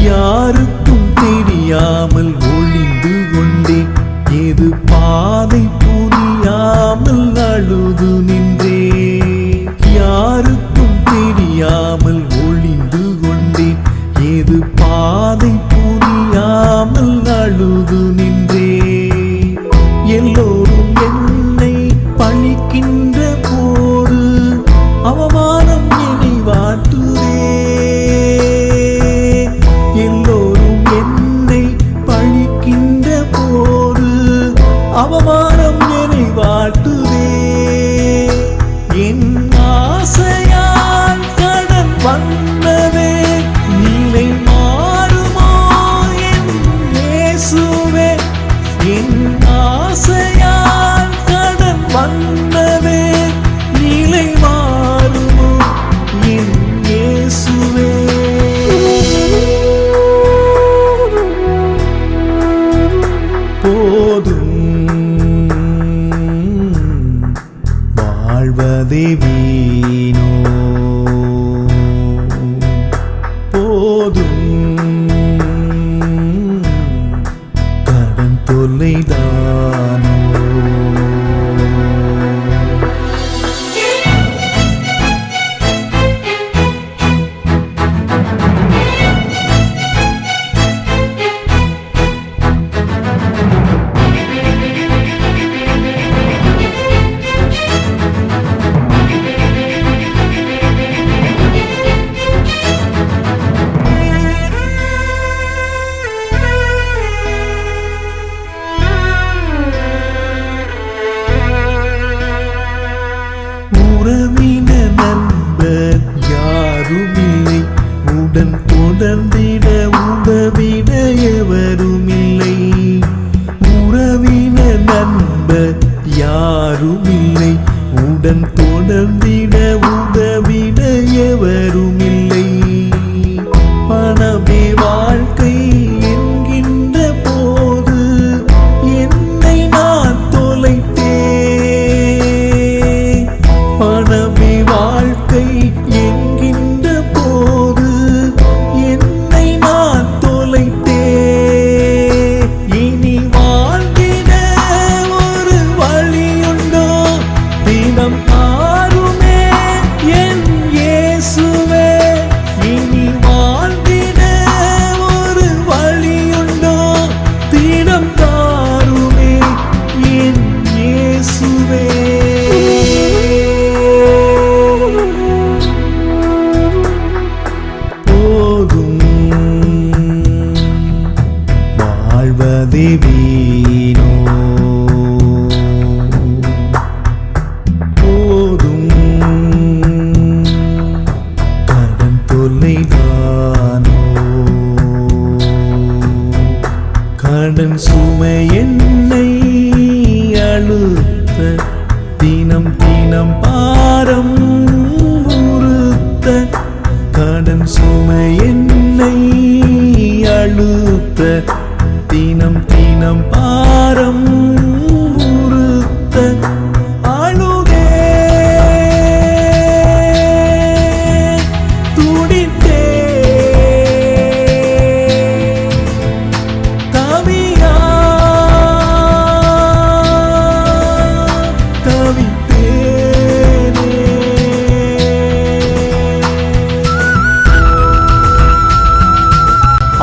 யாருக்கும் தெரியாமல் ஒளிந்து கொண்டே, ஏது பாதை புரியாமல் அழுது நின்றே, யாருக்கும் தெரியாமல் ஒளிந்து கொண்டே, ஏது பாதை புரியாமல் அழுது நின்றே, எல்லோரும் என்னை பழிக்க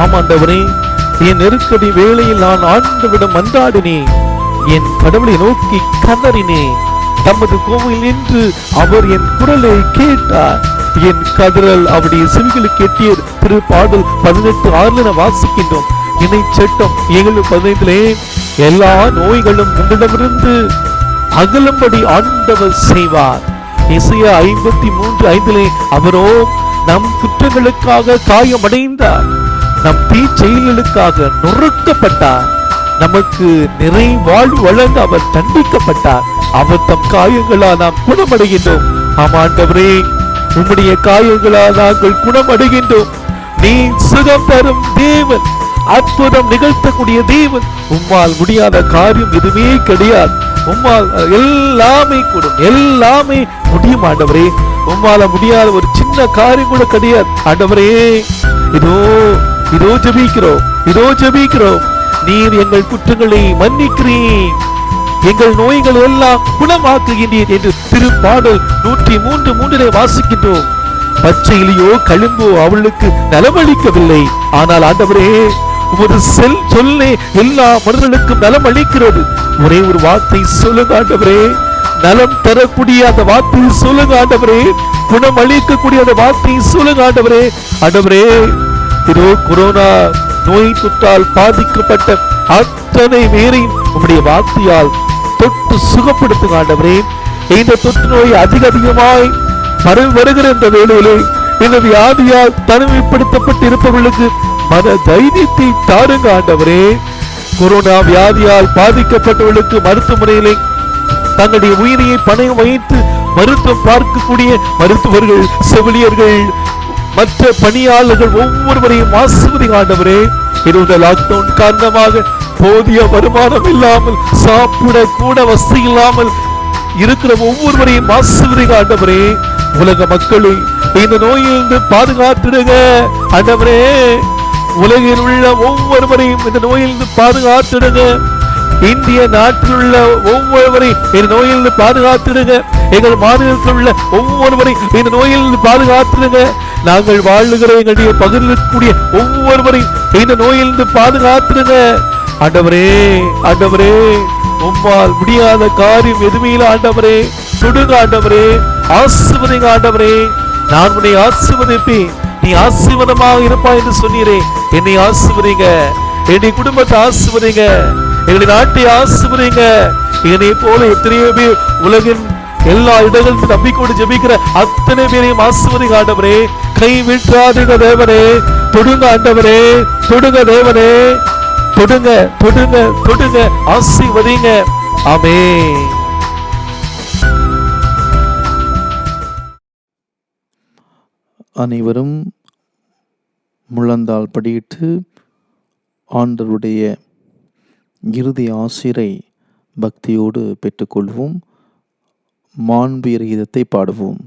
ஆமாண்டவரே, என் நெருக்கடி வேளையில் நான் ஆண்டவிடம் மன்றாடினேன், என் கடவுளை நோக்கி கதறினேன். தமது கோவில் நின்று அவர் என் குரலை கேட்டார். என் கதறல் அவருடைய செவிகளுக்கு எட்டிய திருப்பாடல் 18:6 வாசிக்கின்றோம். இணை சட்டம் 7:15 எல்லா நோய்களும் உங்களிடமிருந்து அகலும்படி ஆண்டவர் செய்வார். இசையா 53:5 அவரோ நம் குற்றங்களுக்காக காயமடைந்தார், நம் தீச்செயல்களுக்காக நொறுக்கப்பட்டார், நமக்கு நிறை வாழ்வு வழங்க அவர் தண்டிக்கப்பட்டார், அவர் தம் காயங்களால் நாம் குணமடைகின்றோம். ஆமாண்டவரே, உம்முடைய காயங்களால் நாங்கள் குணமடைகின்றோம். நீ சுகம் தரும் தேவன், அற்புதம் நிகழ்த்தக்கூடிய தேவன். உம்மால் முடியாத காரியம் எதுவுமே கிடையாது. உம்மால் எல்லாமே கூடும், எல்லாமே முடியும் ஆண்டவரே. உம்மால முடியாத ஒரு சின்ன காரியம் கூட கிடையாது ஆண்டவரே. இதோ இதோ ஜெபிக்கிறோம், இதோ ஜெபிக்கிறோம். நீர் எங்கள் குற்றங்களை மன்னிக்கிறீர், எங்கள் நோய்கள் எல்லாம் குணமாக்குகின்றீர் என்று திருப்பாடல் 103:3 வாசிக்கின்றோம். பச்சையிலேயோ களும்போ அவளுக்கு நலமளிக்கவில்லை, ஆனால் ஆண்டவரே உமது சொல்லே எல்லா மனிதர்களுக்கும் நலம் அளிக்கிறது. ஒரே ஒரு வார்த்தை சொல்லுங்க ஆண்டவரே, நலம் தரக்கூடிய அந்த வார்த்தையை சொல்லுங்க ஆண்டவரே, குணம் அளிக்கக்கூடிய அந்த வார்த்தையை சொல்லுங்க ஆண்டவரே. ஆண்டவரே, இதோ கொரோனா நோய் தொற்றால் பாதிக்கப்பட்ட அத்தனை பேரையும் உம்முடைய வார்த்தையால் தொட்டு சுகப்படுத்துங்க ஆண்டவரே. இந்த தொற்று நோய் அதிகமாய் பரவி வருகிற இந்த வேளையிலே இந்த வியாதியால் தனிமைப்படுத்தப்பட்டு இருப்பவர்களுக்கு மன தைரியத்தை தாருங்க ஆண்டவரே. கொரோனா வியாதியால் பாதிக்கப்பட்டவர்களுக்கு மருத்துவமனையிலே தங்களுடைய உயிரையை பணயம் வைத்து மருத்துவம் பார்க்கக்கூடிய மருத்துவர்கள், செவிலியர்கள், மற்ற பணியாளர்கள் ஒவ்வொருவரையும் ஆசீர்வதிங்க ஆண்டவரே. இந்த லாக்டவுன் காரணமாக போதிய வருமானம் இல்லாமல், சாப்பிட கூட வசதி இல்லாமல் இருக்கிற ஒவ்வொருவரையும் ஆசீர்வதிங்க ஆண்டவரே. உலக மக்களை இந்த நோயிலிருந்து பாதுகாத்துடுங்க ஆண்டவரே. உலகில் உள்ள ஒவ்வொருவரையும் இந்த நோயிலிருந்து பாதுகாத்துடுங்க. இந்திய நாட்டில் உள்ள ஒவ்வொருவரையும் இந்த நோயிலிருந்து பாதுகாத்துடுங்க. எங்கள் மாநிலத்தில் உள்ள ஒவ்வொருவரையும் இந்த நோயிலிருந்து பாதுகாத்துடுங்க. நாங்கள் வாழுகிற எங்களுடைய பகுதியில் இருக்கக்கூடிய ஒவ்வொருவரையும் இந்த நோயிலிருந்து பாதுகாத்துடுங்க ஆண்டவரே. ஆண்டவரே, உம்மால் முடியாத காரியம் எதுவுமே இல்லை ஆண்டவரே. தொடுங்க ஆண்டவரே, ஆசீர்வதிங்க ஆண்டவரே. நான் உன்னை ஆசீர்வதிப்பேன், நீ ஆசீர்வாதமாக இருப்பாய் என்று சொன்னீரே. என்னை ஆசீர்வதிங்க, என்னுடைய குடும்பத்தை ஆசீர்வதிங்க, எங்களுடைய நாட்டை ஆசீர்வதிங்க. என்னை போல எத்தனையோ பேர் உலகின் எல்லா இடங்களிலும் நம்பிக்கையோடு ஜெபிக்கிற அத்தனை பேரையும் ஆசீர்வதிங்க ஆண்டவரே. கை விட்டாதீங்க தேவனே. தொடுங்க ஆண்டவரே, தொடுங்க தேவனே, தொடுங்க தொடுங்க தொடுங்க, ஆசீர்வதிங்க. ஆமென். அனைவரும் முழந்தாள் படியிட்டு ஆண்டவருடைய இறுதி ஆசிரை பக்தியோடு பெற்றுக்கொள்வோம். மாண்பியர் கீதத்தை பாடுவோம்.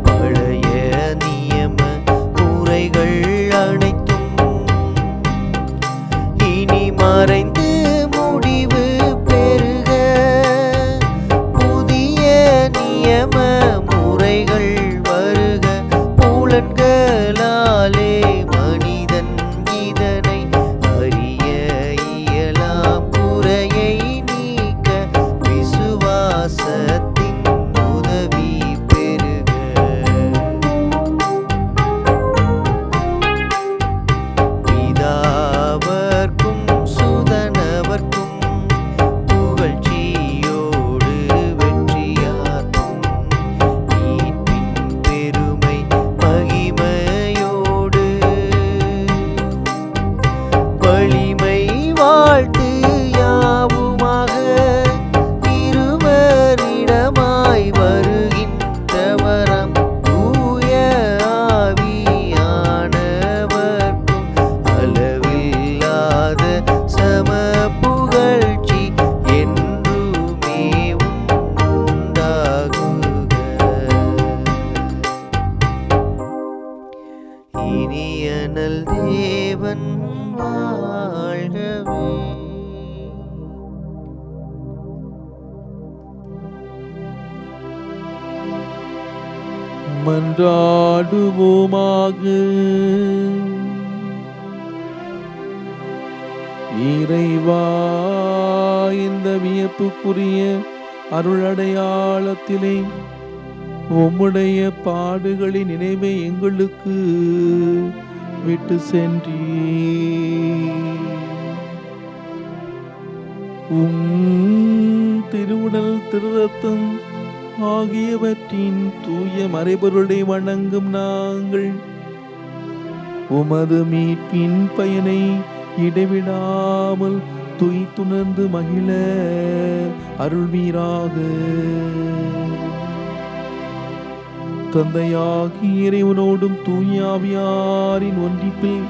பழைய நியம இனியனல் தேவன் வாழ்கவே. மன்றாடுவோமாக. இறைவா, இந்த வியப்புக்குரிய அருளடையாளத்திலே உம்முடைய பாடுகளின் நினைவை எங்களுக்கு விட்டு சென்றீர். திருவுடல் திருரத்தம் ஆகியவற்றின் தூய மறைபொருளை வணங்கும் நாங்கள் உமது மீட்பின் பயனை இடைவிடாமல் துய்த்துணர்ந்து மகிழ அருள்வீராக. தந்தையாகி இறைவனோடும் தூயாவியாரின் ஒன்றிப்பில்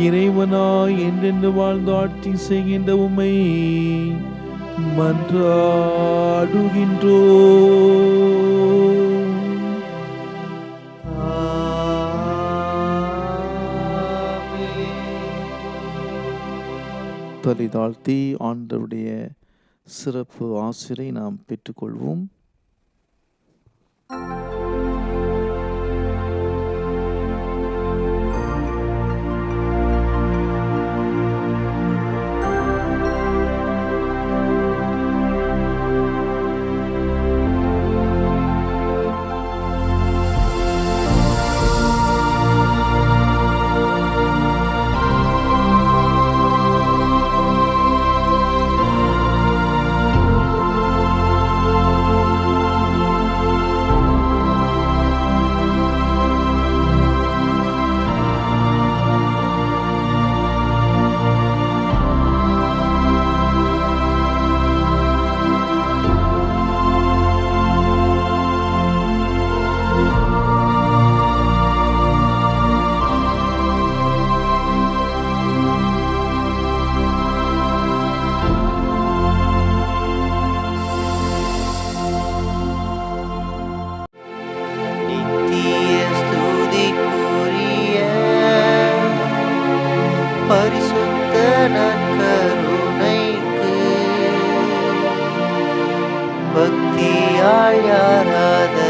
இறைவனாய் என்றென்று வாழ்ந்து ஆட்சி செய்கின்ற உம்மை மன்றாடுகின்றோ. தலை தாழ்த்தி ஆண்டவருடைய சிறப்பு ஆசிரை நாம் பெற்றுக்கொள்வோம். பரிசுத்த நற்கருணைக்கு பக்தியால் ஆராதனை